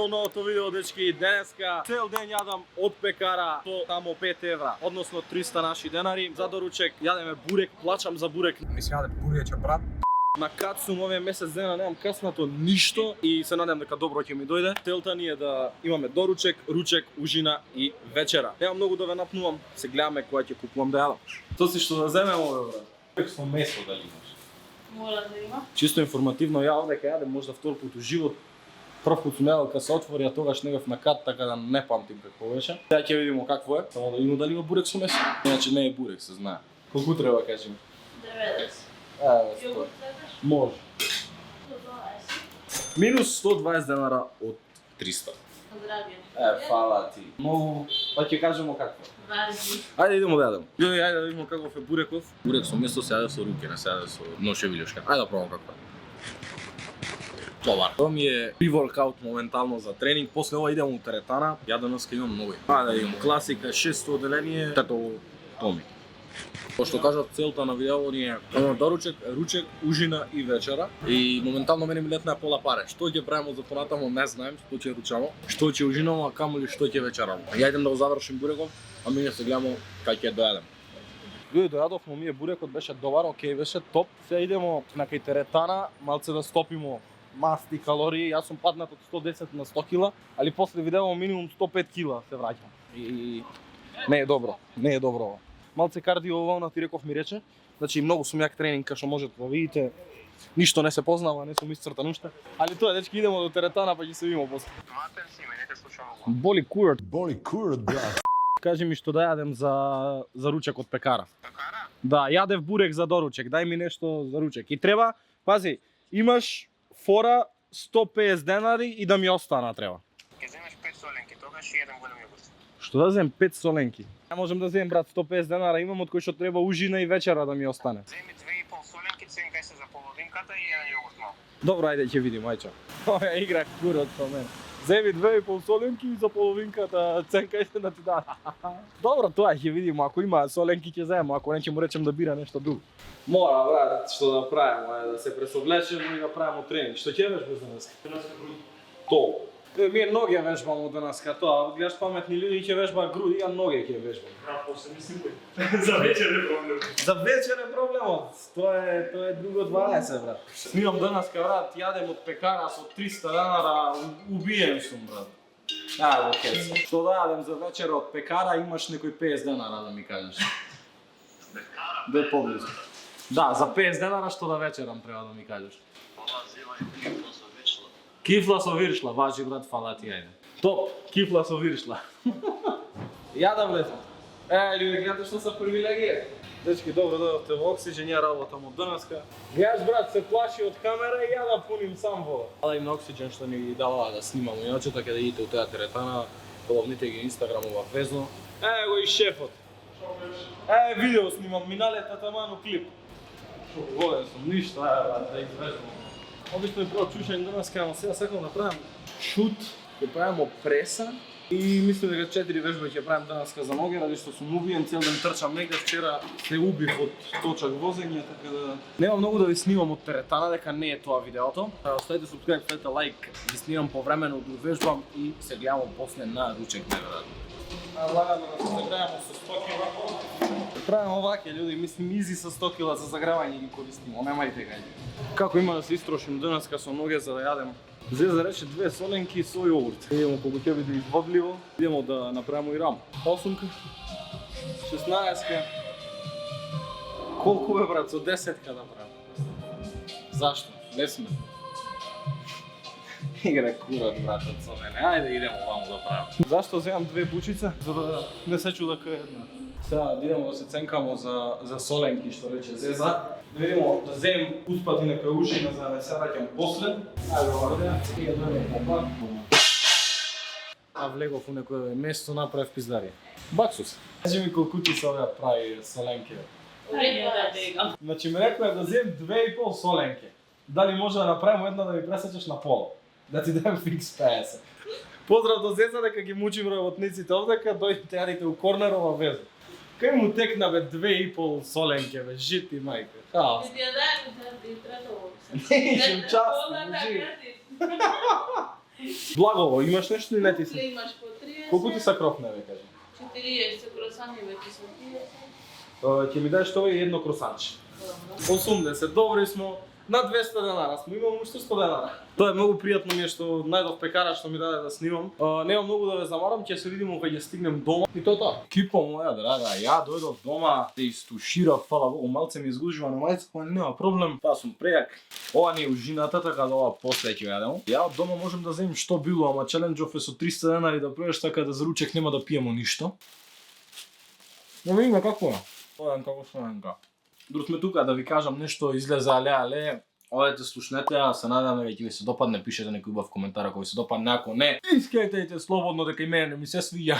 Ево новото видео, дечки, денеска цел ден јадам од пекара со тамо 5 евра, односно 300 наши денари. За доручек јадеме бурек, плачам за бурек. Ми се јаде бурече, брат. На кат сум овие месец дена, немам каснато ништо и се надевам дека добро ќе ми дојде. Целта ни е да имаме доручек, ручек, ужина и вечера. Немам многу да ве напнувам, се гледаме која ќе купувам да јадам. Тоа си што да земем ове, брат. Бурек со месо дали имаш? Мора да има. Чисто информативно, ја овде кај јадем можда втор пат у живот. Прв пат сум јадел кога се отвори, а тогаш не бев на кат, така да не памтим какво беше. Сега ќе видиме какво е. Само да видиме дали има бурек со месо. Иначе не е бурек, се знае. Колку треба кажем? 90. Јогурт може. Минус 120 денара од 300. Здравје. Фала ти. Многу, па ќе кажемо какво. Важи. Ајде идемо да јадем. Ајде да видиме каков е буреков. Бурек со месо се јаде со руке, не се јаде со нож и вилјошка. Ајде да пробаме какво е. Добар. Тоа ми е pre-workout моментално за тренинг. После ова идемо у теретана. Ја денеска имам многу. Ајде да идемо. Класика 600 оделение. Тето томи. Кој што кажат, целта на видео ни е доручек, ручек, ужина и вечера. И моментално мене ми летна пола паре. Што ќе правиме за понатамо не знаем, што ќе ручамо, што ќе ужинаме, а камо ли што ќе вечерамо. Ја идем да го завршим буреков, а ми се гледаме кај ќе дојадем. Луѓе, дојадовме, ние бурекот беше добар, окей, беше топ. Сега идемо на кај теретана, малце да стопимо масти, калории. Јас сум паднат од 110 на 100 кила, али после видео минимум 105 кила се враќам. И не е добро, не е добро ова. Малце кардио ова, ти реков ми рече. Значи многу сум јак тренинг, кај што можете да видите. Ништо не се познава, не сум исцртан уште. Али тоа, дечки, идемо до теретана па ќе се видиме после. Матер си ме, не те слушам ова. Боли курат. Боли курат, брат. Кажи ми што да јадем за ручек од пекара. Пекара? Да, јадев бурек за доручек, дај ми нешто за ручек. И треба, пази, имаш фора 150 денари и да ми остана треба. Ке земеш 5 соленки, тогаш и еден голем јогурт. Што да земам 5 соленки? Ја можам да земам, брат, 150 денара имам од кој што треба ужина и вечера да ми остане. Земи 2,5 соленки, ценкај се за половинката и еден јогурт малку. Добро, ајде ќе видиме, ајчо. Ова игра курот со мене. Земи 2,5 соленки и за половинката ценкај се да ти дадам. Добро, тоа ќе видиме, ако има соленки ќе земам, ако не ќе му речем да бира нешто друго. Мора, брат, што да правиме, да се пресоблечеме и да правиме тренинг. Што ќе вежбаш денеска? То. Ние ноги вежбам од денеска, тоа. Гледаш паметни луѓе ќе вежба груди, а ноги ќе вежбам. Брат, после мислим за вечер е проблем. За вечер е проблемот. Тоа е друго 12, брат. Снимам денеска, брат, јадем од пекара со 300 денара, убиен сум, брат. Ајде, кец. Што да јадем за вечер од пекара, имаш некој 50 денара да ми кажеш. Пекара? Бе поблизу. Да, за 50 денара што да вечерам треба да ми кажеш. Ова зела и кифла со вечла. Кифла со виршла, важи, брат, фала ти, ајде. Топ, кифла со виршла. Ја да влезам. Луѓе, гледате што са привилегија. Дечки, добро дојдовте во Оксиџен, ја работам од денеска. Гледаш, брат, се плаши од камера и ја да пуним сам вода. Ала им на Оксиџен што ни дава да снимам, иначе така да идите у теа теретана, половните ги инстаграмова везно. Го и шефот. Видео снимам, миналета таману клип. Волен сум, ништо, брат, да извеждам. Обично е прво чушен денеска, ама сега сакам да правим шут, ќе правимо преса и мислам дека 4 вежби ќе правим денеска за ноги, ради што сум убиен, цел ден трчам негде, вчера се убив од точак возење, така да... Нема многу да ви снимам од теретана, дека не е тоа видеото. Оставите subscribe, ставете лайк, ви снимам повремено да вежбам и се гледаме после на ручек, неверојатно. Лагано да се загреваме со 100 кила. Правим оваке, луѓе, мислим изи со 100 кила за загревање ги користимо, немајте гајде. Како има да се истрошим денеска со ноге за да јадем? Зеза рече 2 соленки со јогурт. Идемо колку ќе биде изводливо, идемо да направиме и рам. 8-ка, 16-ка. Колку бе, брат, со 10-ка да правим? Зашто? Не сме. Игра курат, братот, со мене. Ајде идемо ваму да правим. Зашто земам 2 бучица? За да не се чуда кај една. Сега идемо да се ценкамо за соленки, што рече Зеза. Да видимо, да земем успати некоја ужина за да не се враќам после. Ајде овде, и ја дојдем попак. А влегов у некој место, направив пиздарија. Баксус. Кажи ми колку ти се оваа прави соленки? Значи ме рекоја да земем 2,5 соленки. Дали може да направимо една да ми пресечеш на пола? Да ти дадем фикс 50. Поздрав до Зеза дека ги мучим работниците овдека, дојдете јадите у корнерова веза. Кај му текна бе 2,5 соленке бе, жити мајка. Хаос. Ти ја дај, ти трето. Не ишем час, мужи. Благо, имаш нешто или не ти се? Имаш по 30. Колку ти са крофне, ве кажи? 40 кросани вече са 30. Ќе ми дадеш тоа и едно кросанче. 80, добри смо. На 200 денара смо, имам уште 100 денара. Тоа е многу пријатно ми е што најдов пекара што ми даде да снимам. Нема многу да ве замарам, ќе се видиме кога ќе стигнем дома. И тоа. Кипа моја драга, ја дојдов дома, те истуширав, фала Богу, малце ми изгужува на мајца, ама нема проблем. Тоа сум прејак. Ова не е ужината, така да ова после ќе јадемо. Ја од дома можам да земам што било, ама челенџов е со 300 денари да проеш така да за ручек нема да пиемо ништо. Но видиме како е. Тоа е како слоненка. Друг сме тука да ви кажам нешто излезе але. Одете слушнете, а се надам дека ќе ви се допадне, пишете некој убав коментар ако ви се допадне, ако не, искајте слободно дека и мене не ми се свиѓа.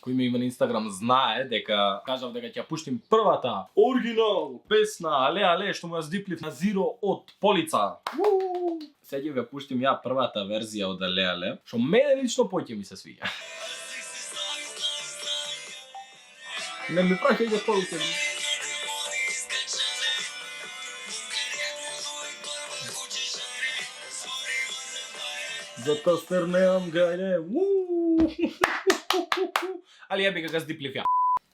Кој ме има на Инстаграм знае дека кажав дека ќе ја пуштим првата оригинал песна Але што му ја здиплив на Зиро од Полица. Сега ќе ви ја пуштим ја првата верзија од Але, што мене лично поќе ми се свиѓа. Не ми праќајте поруке. Зато стернеам гајде. Али ја би га здиплив ја.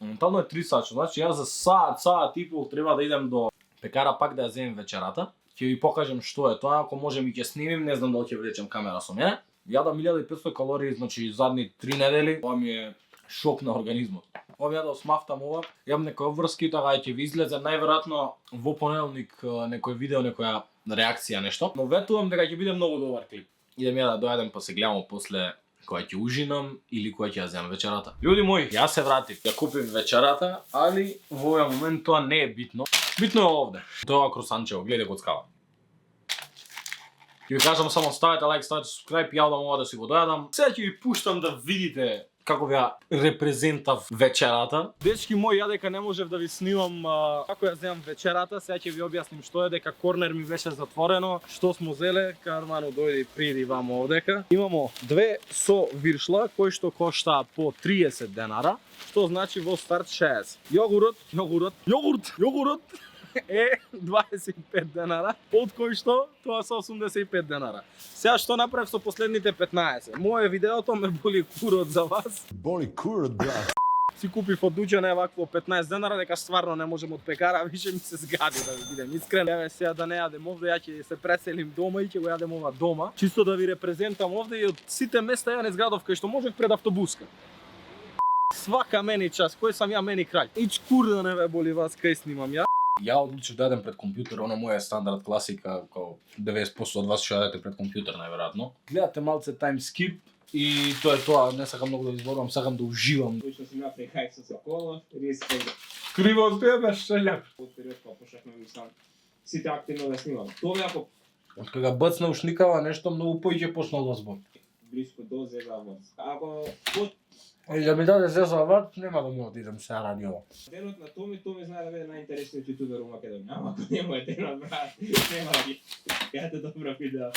Моментално е 3 сача, значи јас за саат и пол треба да идем до пекара пак да ја земем вечерата. Ќе ви покажам што е тоа, ако можем и ќе снимим, не знам дали ќе влечем камера со мене. Јадам 1500 калории, значи задни 3 недели, тоа ми е шок на организмот. Ова ја да осмафтам ова, јам некои обврски, така ќе ви излезе најверојатно во понеделник некој видео, некоја реакција нешто. Но ветувам дека ќе биде многу добар клип. Идем ја да дојадем па се гледаме после кога ќе ужинам или кога ќе ја земам вечерата. Луѓе мои, јас се вратив, ја купив вечерата, али во овој момент тоа не е битно. Битно е овде. Тоа кросанчево, гледај коцкава. Ќе ви кажам само ставете лайк, ставете subscribe, ја одам ова да си го дојадам. Сега ќе ви пуштам да видите како ја репрезентав вечерата. Дечки мои, ја дека не можев да ви снимам како ја земам вечерата, сега ќе ви објасним што е, дека корнер ми беше затворено, што смо зеле, Кармано дојде и приди вамо овдека. Имамо две со виршла, кои што кошта по 30 денара, што значи во старт 60. Јогурт е 25 денара, од кој што тоа се 85 денара. Сега што направив со последните 15? Моје видеото ме боли курот за вас. Боли курот, брат. Си купив од Дуџане вакво 15 денара, дека стварно не можем од пекара, више ми се згади да ви бидем искрен. Еве сега да не јадем овде, ја ќе се преселим дома и ќе го јадем ова дома. Чисто да ви репрезентам овде и од сите места ја не зградов кај што можев пред автобуска. Свака мени час, кој сам ја мени краљ. Ич кур да не ве боли вас кај снимам ја. Ја одлучив да јадем пред компјутер, она моја стандард класика, као 90% од вас ќе јадете пред компјутер најверојатно. Гледате малце time skip и тоа е тоа, не сакам многу да изборувам, сакам да уживам. Кој што си направи хајк со кола, рискам Криво од тебе, шелјак. од период кога почнавме да сам сите активно да снимам. Тоа ако Од кога бацна ушникава нешто многу поиќе почнал да збор. блиско до Зезавод. Ако И да ми даде Зезавод, нема да му отидам сега ради ова. денот на Томи знае да биде најинтересниот јутубер во Македонија. Ама ако не му е денот, брат, нема да ги кажете добро видео.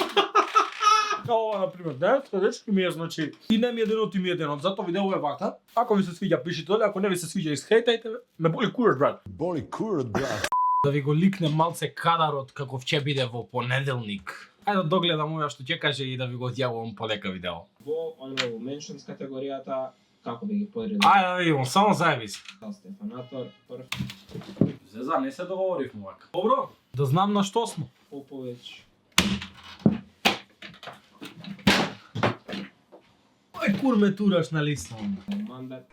Као ова, например, денот, дечки ми е, значи, и не ми е денот, и ми е денот, затоа видео е вака. Ако ви се свиѓа, пишите доле, ако не ви се свиѓа, изхейтајте, ме боли курот, брат. Боли курот, брат. Да ви го ликнем малце кадарот каков ќе биде во понеделник. Ајде да догледам ова што ќе каже и да ви го одјавувам полека видео. Во mentions категоријата како да ги подредам. Ајде да видимо, само заебис. Стефанатор, Зеза, не се договоривме вака. Добро, да знам на што смо. Попович. Ој кур ме тураш на листа. Мандат.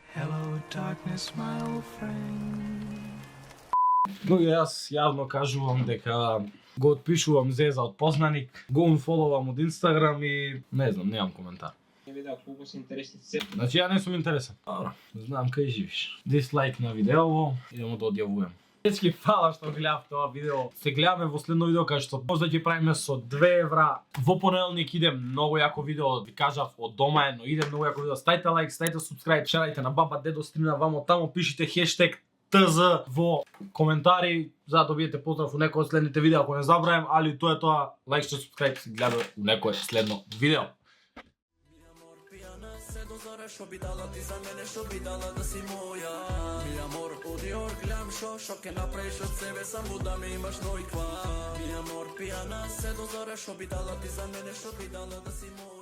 Но јас јавно кажувам дека го отпишувам Зеза од познаник, го унфоловам од Инстаграм и не знам, немам коментар. Не видео колку се интересни се. Значи ја не сум интересен. Добро, знам кај живиш. Дислайк на видеово, идемо да одјавувам. Дечки, фала што гледав тоа видео. Се гледаме во следно видео кај што може да ќе правиме со 2 евра. Во понеделник иде многу јако видео, ви кажав од дома е, но иде многу јако видео. Ставите лайк, ставите subscribe, шерајте на баба дедо стримна вамо таму, пишите хештег ТЗ во коментари, за да добиете поздрав у некој од следните видеа, ако не забравам, али тоа е тоа, лайк, subscribe, се гледа у некој следно видео. Што би дала ти за мене, што би дала да си моја. Ми амор, оди гледам што ке направиш од себе, само да ме имаш ној ква. Ми амор, пијана, се до зора, што би дала ти за мене, што би дала да си моја.